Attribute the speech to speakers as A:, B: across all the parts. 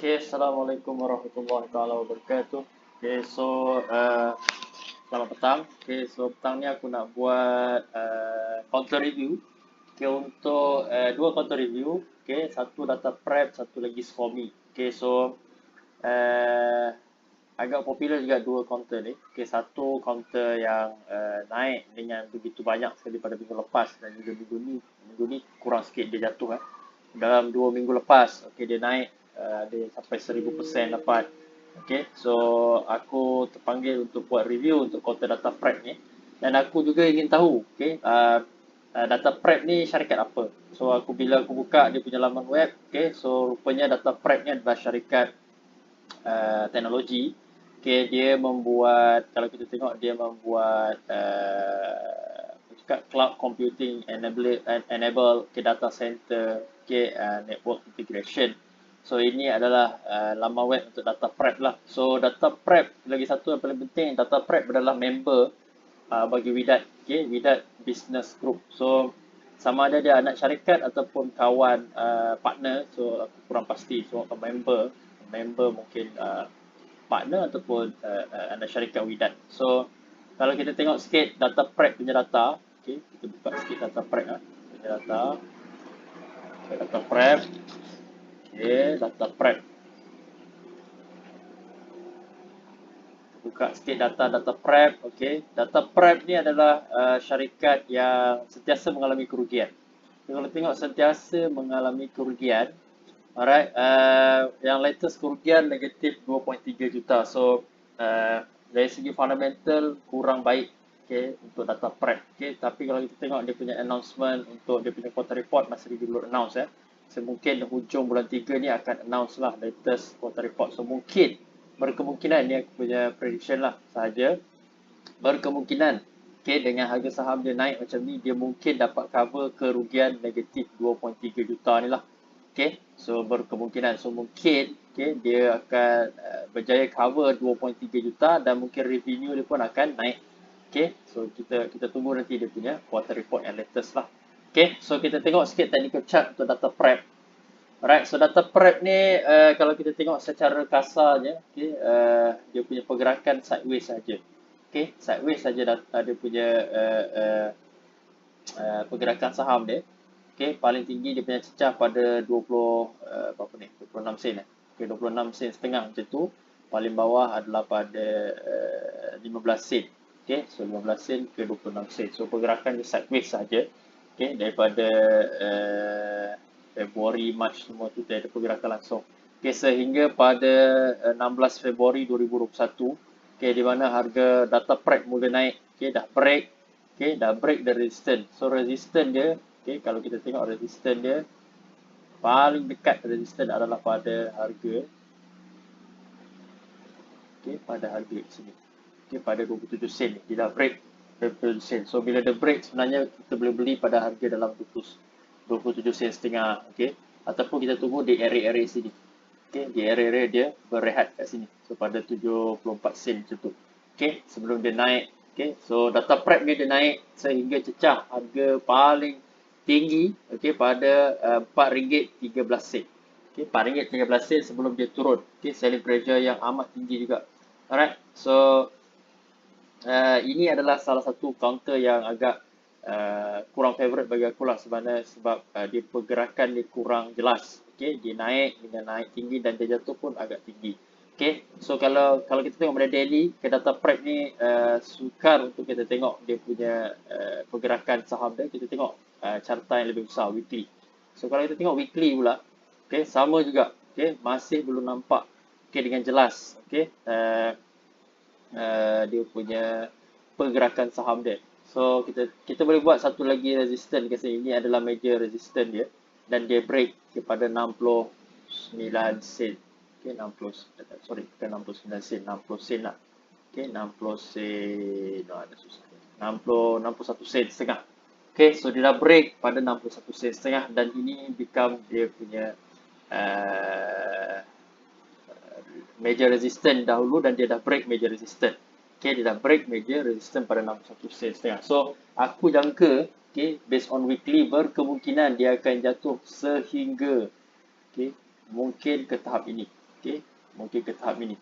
A: Okay, Assalamualaikum warahmatullahi taala wabarakatuh. Okay, selamat petang. Okay, so petang ni aku nak buat counter review. Okay, untuk dua counter review. Okay, satu data prep, satu lagi SCOMI. Okay, so uh, agak popular juga dua counter ni. Okay, satu counter yang naik dengan begitu banyak sekali pada minggu lepas dan juga minggu ni kurang sikit dia jatuh. Dalam 2 minggu lepas, okay, dia naik dia sampai 1000% dapat. Okay, so aku terpanggil untuk buat review untuk counter data prep ni, dan aku juga ingin tahu, okay, data prep ni syarikat apa. So bila aku buka dia punya laman web, okay, so rupanya data prep ni adalah syarikat teknologi. Okay, dia membuat, kalau kita tengok dia membuat cloud computing enable ke data center, ke network integration. So ini adalah laman web untuk data prep lah. So data prep lagi satu yang paling penting, data prep adalah member bagi Widat, okay, Widat Business Group. So sama ada dia anak syarikat ataupun kawan partner, so aku kurang pasti. So member mungkin partner ataupun anak syarikat Widat. So kalau kita tengok sikit data prep punya data, okay, kita buka sikit data prep punya data. Okay, data prep. Okay, data prep. Buka sikit data prep. Okay, data prep ni adalah syarikat yang sentiasa mengalami kerugian. Kalau tengok sentiasa mengalami kerugian, alright, yang latest kerugian negatif 2.3 juta. So dari segi fundamental kurang baik, okay, untuk data prep. Okay, tapi kalau kita tengok dia punya announcement untuk dia punya quarter report masih belum announce. So mungkin hujung bulan 3 ni akan announce lah latest quarter report. So mungkin berkemungkinan, ni aku punya prediction lah sahaja, berkemungkinan, okay, dengan harga saham dia naik macam ni, dia mungkin dapat cover kerugian negatif 2.3 juta ni lah. Okay, so berkemungkinan, so mungkin, okay, dia akan berjaya cover 2.3 juta dan mungkin revenue dia pun akan naik. Okay, so kita tunggu nanti dia punya quarter report yang latest lah. Okay, so kita tengok sikit technical chart untuk data prep. Alright, so data prep ni kalau kita tengok secara kasarnya, okay, dia punya pergerakan sideways saja. Okay, sideways saja dia punya pergerakan saham dia. Okay, paling tinggi dia punya cecah pada 26 sen. Okay, 26 sen setengah macam tu. Paling bawah adalah pada 15 sen. Okay, so 15 sen ke 26 sen. So pergerakan dia sideways saja. Okay, daripada Februari, Mac semua tu dia ada pergerakan langsung. Okay, sehingga pada 16 Februari 2021, okay, di mana harga data prep mula naik. Okay, dah break the resistance. So resistance dia, okay, kalau kita tengok resistance dia, paling dekat resistance adalah pada harga, okay, pada harga sini, okay, pada 27 sen. Dia dah break 27 sen. So bila dia break, sebenarnya kita boleh beli pada harga dalam 27 sen setengah, okay, ataupun kita tunggu di area-area sini. Okay, di area-area dia berehat kat sini. So pada 74 sen macam tu. Okay, sebelum dia naik. Okay, so data prep dia naik sehingga cecah harga paling tinggi, okay, pada RM4.13. Okay, RM4.13 sebelum dia turun. Okay, selling pressure yang amat tinggi juga. Alright, so ini adalah salah satu counter yang agak kurang favorite bagi aku lah sebenarnya, sebab dia pergerakan dia kurang jelas. Okay, dia naik tinggi dan dia jatuh pun agak tinggi. Okay, so kalau kita tengok pada daily, ke data prep ni sukar untuk kita tengok dia punya pergerakan saham dia. Kita tengok carta yang lebih besar, weekly. So kalau kita tengok weekly pula, okay, sama juga. Okay, masih belum nampak, okay, dengan jelas, okay, dia punya pergerakan saham dia. So kita boleh buat satu lagi resistance kat sini. Ini adalah major resistance dia, dan dia break kepada 69 sen. Okay, 60, sorry, bukan 69 sen, 60 sen lah. Okay, 60 sen, ada susah. 61 sen setengah. Okay, so dia dah break pada 61 sen setengah, dan ini become dia punya major resistance dahulu, dan dia dah break major resistance. Okay, dia dah break major resistance pada 61 sen setengah. So aku jangka, okay, based on weekly, berkemungkinan dia akan jatuh sehingga, okay, mungkin ke tahap ini. Okay, mungkin ke tahap ini.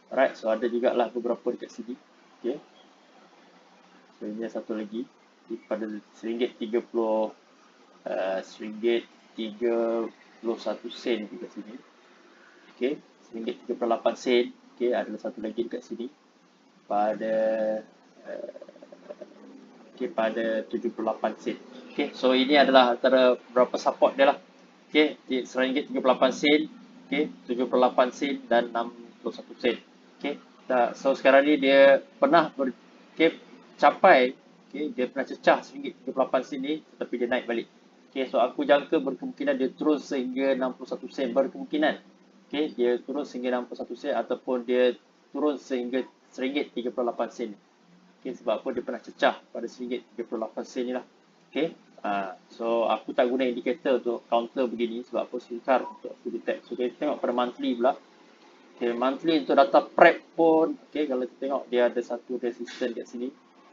A: Alright, so ada juga lah beberapa dekat sini. Okay, so ini satu lagi pada RM1.30 RM1.31 dekat sini. Okay, RM1.38. Okay, ada satu lagi dekat sini pada pada 78 sen. Okay, so ini adalah antara berapa support dia lah. Okay, RM1.38. Okay, 78 sen dan 61 sen. Okay, so sekarang ni dia pernah capai, okay, dia pernah cecah RM1.38 ni tetapi dia naik balik. Okay, so aku jangka berkemungkinan dia turun sehingga 61 sen, berkemungkinan. Okay, dia turun sehingga 61 sen ataupun dia turun sehingga RM1.38. Okay, sebab apa dia pernah cecah pada RM1.38 ni lah. Okay, so aku tak guna indikator untuk counter begini sebab apa sukar untuk aku detect. So kita tengok pada monthly pula. Okay, monthly untuk data prep pun, okay, kalau kita tengok dia ada satu resistance kat sini.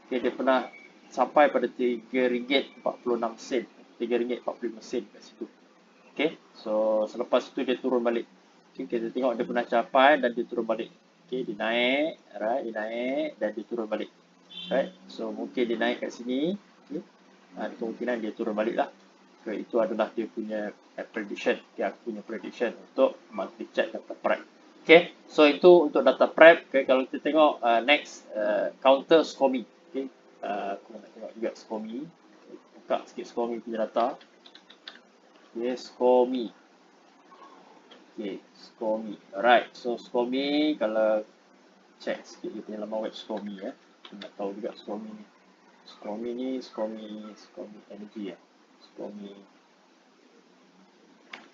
A: Okay, dia pernah sampai pada RM3.46, RM3.45 kat situ. Okay, so selepas itu dia turun balik. Okay, kita tengok dia pernah capai dan dia turun balik. Okay, dia naik, right, dia naik dan dia turun balik. Right, so mungkin dia naik kat sini. Okay, kemungkinan dia turun balik lah. Okay, itu adalah dia punya prediction. Okay, aku punya prediction untuk monthly chart data prep. Okay, so itu untuk data prep. Okay, kalau kita tengok next counter SCOMI. Okay, aku nak tengok juga SCOMI. Buka sikit SCOMI punya data. Okay, SCOMI. Okay, SCOMI. Alright, so SCOMI kalau check sikit dia punya laman web SCOMI ya. Kita nak tahu juga SCOMI ni. SCOMI energy ya. SCOMI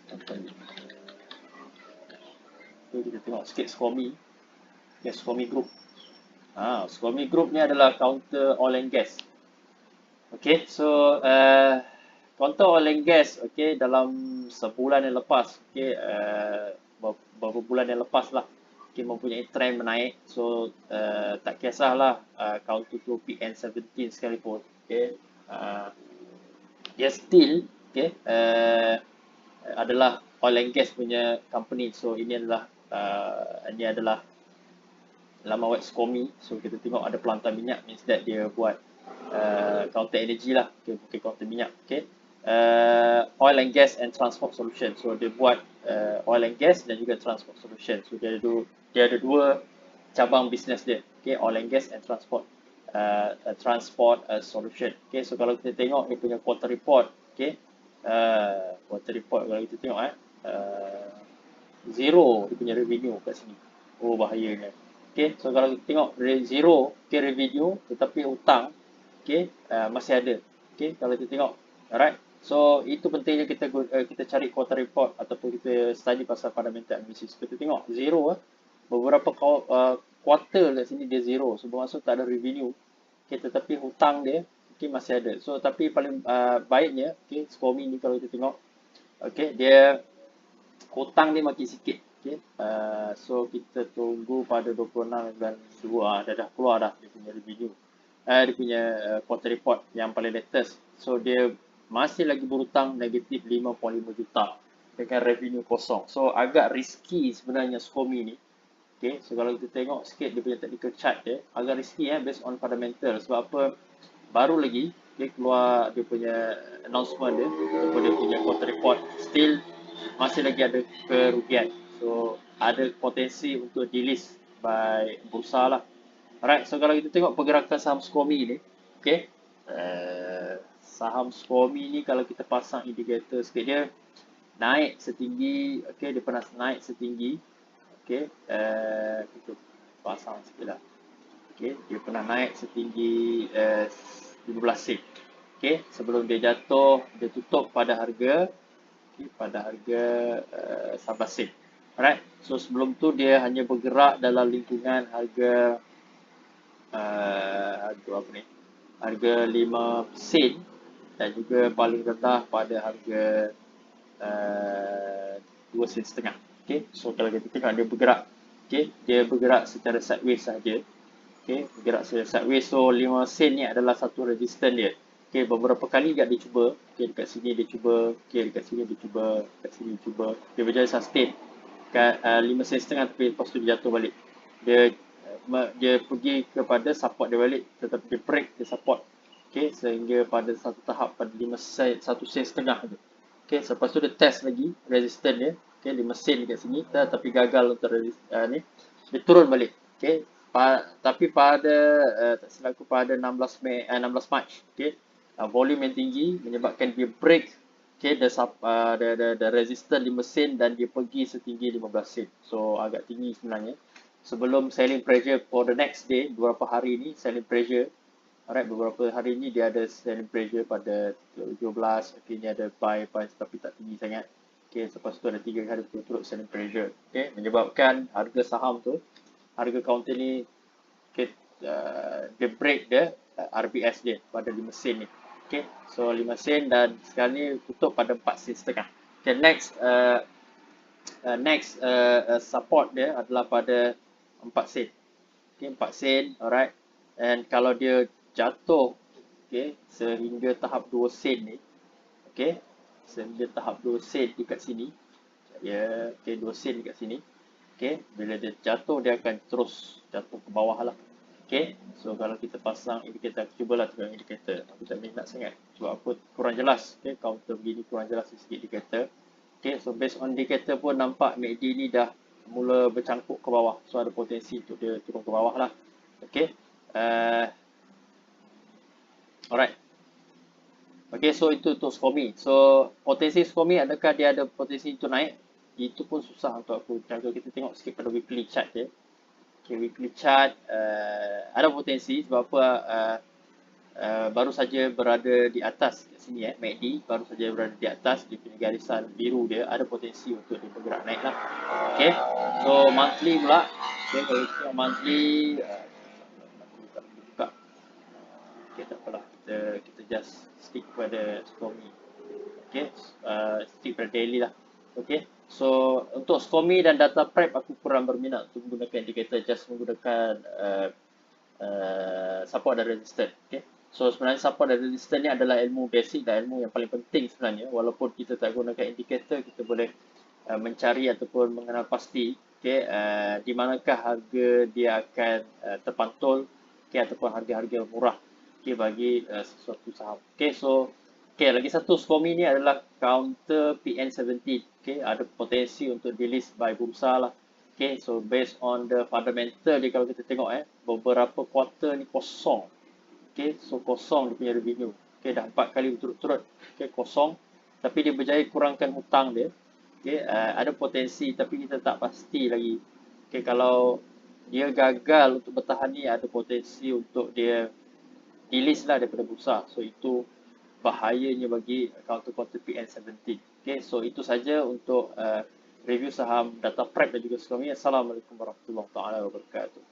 A: company. Okay, kita tengok sikit SCOMI. Okay, SCOMI group. SCOMI group ni adalah counter oil and gas. Okay, so counter oil and gas, okay, dalam sebulan yang lepas, okay, beberapa bulan yang lepas lah, okay, mempunyai trend menaik. So tak kisahlah counter to PN17 sekalipun, okay, dia still, okay, adalah oil and gas punya company. So ini adalah laman web SCOMI. So kita tengok ada pelantar minyak, means that dia buat counter energy lah, okay, bukan counter minyak. Okay, oil and gas and transport solution. So dia buat oil and gas dan juga transport solution. So dia ada dua cabang bisnes dia. Okay, oil and gas and transport solution. Okay, so kalau kita tengok dia punya quarter report, okay, quarter report kalau kita tengok zero dia punya revenue kat sini. Oh, bahayanya. Okay, so kalau kita tengok zero, okay, revenue tetapi hutang, okay, masih ada. Okay, kalau kita tengok, alright. So itu pentingnya kita cari quarter report ataupun kita study pasal fundamental analysis. Kita tengok zero, beberapa quarter kat sini dia zero, so bermaksud tak ada revenue. Okay, tetapi hutang dia, okay, masih ada. So tapi paling baiknya, okay, SCOMI ni kalau kita tengok, okay, dia hutang dia makin sikit. Okay, so kita tunggu pada 26.2, dah keluar dah dia punya revenue, dia punya quarter report yang paling latest. So dia masih lagi berhutang negatif 5.5 juta dengan revenue kosong. So agak risky sebenarnya SCOMI ni. Okay, so kalau kita tengok sikit dia punya technical chart dia, agak risky based on fundamental. Sebab apa? Baru lagi dia keluar dia punya announcement dia ataupun dia punya quarter report, still masih lagi ada kerugian. So ada potensi untuk delist by bursa lah. Alright, so kalau kita tengok pergerakan saham SCOMI ni, okay, saham SCOMI ni kalau kita pasang indikator sikit, dia naik setinggi, okay, dia pernah naik setinggi, okay, kita pasang sikit lah, okay, dia pernah naik setinggi 15 sen, okay, sebelum dia jatuh, dia tutup pada harga, okay, pada harga 11 sen. Alright, so sebelum tu dia hanya bergerak dalam lingkungan harga harga 5 sen dan juga paling rendah pada harga 2 sen setengah. Okay, so kalau kita tengok dia bergerak, okay, dia bergerak secara sideways saja. Okay, bergerak secara sideways. So 5 sen ni adalah satu resistance dia. Okay, beberapa kali dia cuba, okay, dekat sini dia cuba, okay, dekat sini dia cuba, dekat sini dia cuba, dia berjaya sustain. 5 sen setengah tapi lepas tu dia jatuh balik. Dia pergi kepada support dia balik, tetapi dia break dia support. Okey, sehingga pada satu tahap pada 5 sen 1 sen setengah tu. Okey, selepas tu dia test lagi resistance dia. Okey, 5 sen dekat sini tapi gagal untuk ni. Dia turun balik. Okey. Tapi pada tak silap aku pada 16 Mac, okey. Volume yang tinggi menyebabkan dia break, okey, the resistance 5 sen dan dia pergi setinggi 15 sen. So agak tinggi sebenarnya. Sebelum selling pressure for the next day, beberapa hari ni selling pressure. Alright, beberapa hari ni dia ada selling pressure pada 17, okay, ni ada buy tapi tak tinggi sangat. Okay, lepas tu ada 3 hari berturut-turut selling pressure. Okay, menyebabkan harga saham tu, harga counter ni, okay, dia break dia RBS dia pada 5 sen ni. Okay, so 5 sen dan sekarang ni tutup pada 4 sen setengah. Okay, next support dia adalah pada 4 sen. Okay, 4 sen, alright. And kalau dia jatuh, okay, sehingga tahap 2 sen ni, okay, sehingga tahap 2 sen dekat sini, ya, okay, 2 sen dekat sini, okay, bila dia jatuh dia akan terus jatuh ke bawah lah. Okay, so kalau kita pasang indikator, cubalah tekan indikator. Aku tak minat sangat sebab apa kurang jelas. Okay, counter begini kurang jelas sikit indikator. Okay, so based on indikator pun nampak MACD ni dah mula bercangkuk ke bawah. So ada potensi untuk dia turun ke bawah lah. Okay, alright. Okay, so itu untuk SCOMI. So potensi SCOMI adakah dia ada potensi untuk naik? Itu pun susah untuk aku jaga. Kita tengok sikit pada weekly chart dia. Okay, weekly chart ada potensi sebab apa baru saja berada di atas kat sini MACD baru saja berada di atas dia punya garisan biru dia, ada potensi untuk dia bergerak naik lah. Okay, so monthly pula. Okay, kalau kita monthly tak buka. Okay, tak apalah, kita just stick pada SCOMI. Okay, stick pada daily lah. Okay, so untuk SCOMI dan data prep aku kurang berminat untuk menggunakan indikator, just menggunakan support dan resistance. Okay, so sebenarnya support dan resistance ni adalah ilmu basic dan ilmu yang paling penting sebenarnya. Walaupun kita tak gunakan indikator, kita boleh mencari ataupun mengenal pasti, okay, di manakah harga dia akan terpantul, okay, ataupun harga-harga murah, okay, bagi sesuatu saham. Okay, so okay, lagi satu SCOMI ni adalah counter PN17. Okay, ada potensi untuk delist by bursa lah. Okay, so based on the fundamental dia, kalau kita tengok beberapa quarter ni kosong. Okay, so kosong dia punya revenue. Okay, dah 4 kali berturut-turut, okay, kosong. Tapi dia berjaya kurangkan hutang dia. Okay, ada potensi tapi kita tak pasti lagi. Okay, kalau dia gagal untuk bertahan ni, ada potensi untuk dia delist lah daripada bursa. So itu bahayanya bagi counter PN17. Okay, so itu saja untuk review saham data prep dan juga SCOMI. Assalamualaikum warahmatullahi wabarakatuh.